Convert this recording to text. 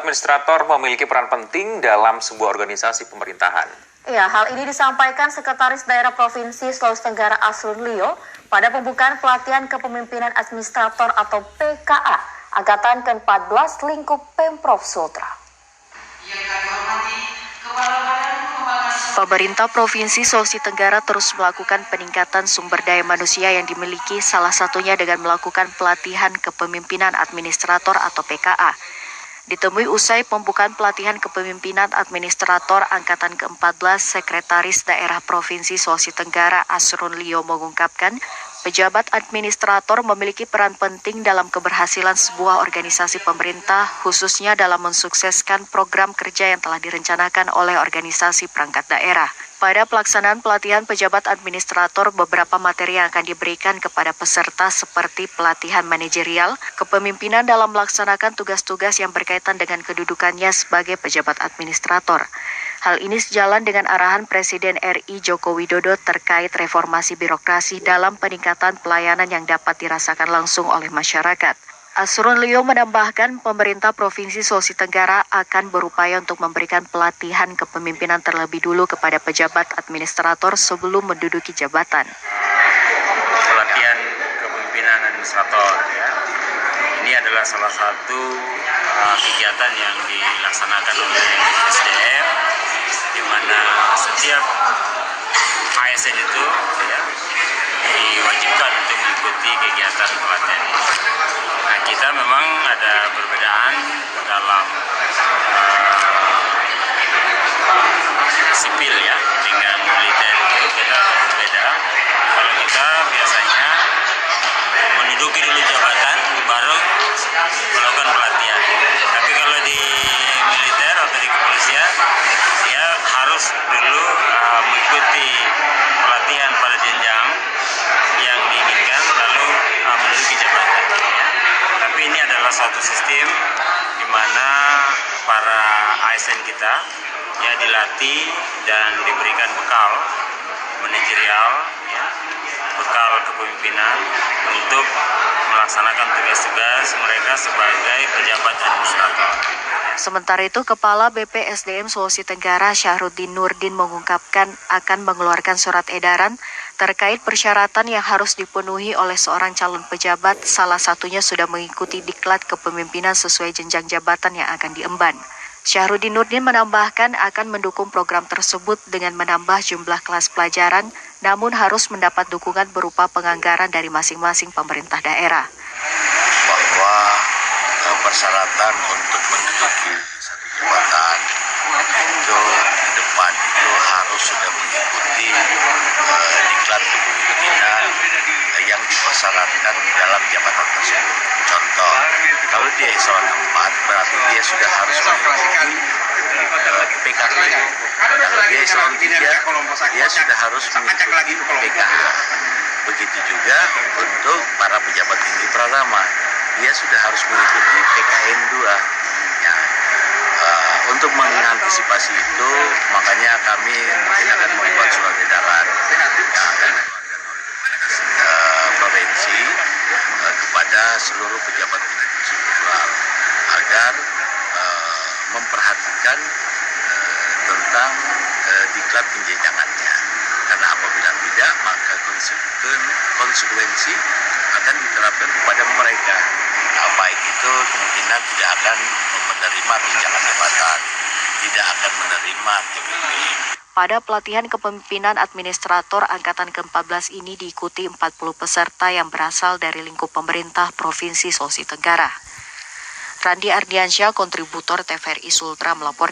administrator memiliki peran penting dalam sebuah organisasi pemerintahan. Ya, hal ini disampaikan Sekretaris Daerah Provinsi Sulawesi Tenggara Asrun Lio pada pembukaan pelatihan kepemimpinan administrator atau PKA Angkatan ke-14 lingkup Pemprov Sultra. Pemerintah Provinsi Sulawesi Tenggara terus melakukan peningkatan sumber daya manusia yang dimiliki, salah satunya dengan melakukan pelatihan kepemimpinan administrator atau PKA. Ditemui usai pembukaan pelatihan kepemimpinan administrator Angkatan ke-14, Sekretaris Daerah Provinsi Sulawesi Tenggara Asrun Lio mengungkapkan, pejabat administrator memiliki peran penting dalam keberhasilan sebuah organisasi pemerintah, khususnya dalam mensukseskan program kerja yang telah direncanakan oleh organisasi perangkat daerah. Pada pelaksanaan pelatihan pejabat administrator, beberapa materi yang akan diberikan kepada peserta seperti pelatihan manajerial, kepemimpinan dalam melaksanakan tugas-tugas yang berkaitan dengan kedudukannya sebagai pejabat administrator. Hal ini sejalan dengan arahan Presiden RI Joko Widodo terkait reformasi birokrasi dalam peningkatan pelayanan yang dapat dirasakan langsung oleh masyarakat. Asrun Lio menambahkan pemerintah Provinsi Sulawesi Tenggara akan berupaya untuk memberikan pelatihan kepemimpinan terlebih dulu kepada pejabat administrator sebelum menduduki jabatan. Pelatihan kepemimpinan administrator, ya. Ini adalah salah satu kegiatan yang dilaksanakan oleh SDM, di mana setiap ASN itu diwajibkan untuk mengikuti kegiatan pelatihan ini. Nah, kita memang ada perbedaan dalam sipil, ya, dengan militer itu kita berbeda. Kalau kita biasanya menduduki dulu jabatan baru melakukan pelatihan. Tapi kalau di militer atau di kepolisian, dia harus dulu mengikuti pelatihan pada jenjang yang diinginkan lalu menduduki jabatan. Tapi ini adalah suatu sistem di mana para ASN kita ya dilatih dan diberikan bekal manajerial, ya, bekal kepemimpinan untuk melaksanakan tugas-tugas mereka sebagai pejabat administrator. Sementara itu, Kepala BPSDM Sulawesi Tenggara Syahrudin Nurdin mengungkapkan akan mengeluarkan surat edaran terkait persyaratan yang harus dipenuhi oleh seorang calon pejabat, salah satunya sudah mengikuti diklat kepemimpinan sesuai jenjang jabatan yang akan diemban. Syahrudin Nurdin menambahkan akan mendukung program tersebut dengan menambah jumlah kelas pelajaran, namun harus mendapat dukungan berupa penganggaran dari masing-masing pemerintah daerah. Bahwa persyaratan untuk menduduki satu jabatan itu ke depan itu harus sudah mengikuti diklat kepemimpinan yang dipersyaratkan dalam jabatan tersebut. Contoh, kalau dia eselon 4 berarti dia sudah harus mengikuti PKP. Kalau dia eselon 3 dia sudah harus mengikuti PKH. Begitu juga untuk para pejabat tinggi Pradama, dia sudah harus mengikuti PKN 2. Ya, untuk mengantisipasi itu, makanya kami mungkin akan membuat surat edaran yang akan provinsi kepada seluruh pejabat struktural agar memperhatikan tentang diklat penjenjangannya. Karena apabila tidak, maka konsekuensi akan diterapkan kepada mereka. Baik itu kemungkinan tidak akan menerima tunjangan jabatan, tidak akan menerima TPP. Pada pelatihan kepemimpinan administrator Angkatan ke-14 ini diikuti 40 peserta yang berasal dari lingkup pemerintah Provinsi Sulawesi Tenggara. Randi Ardiansyah, kontributor TVRI Sultra melaporkan.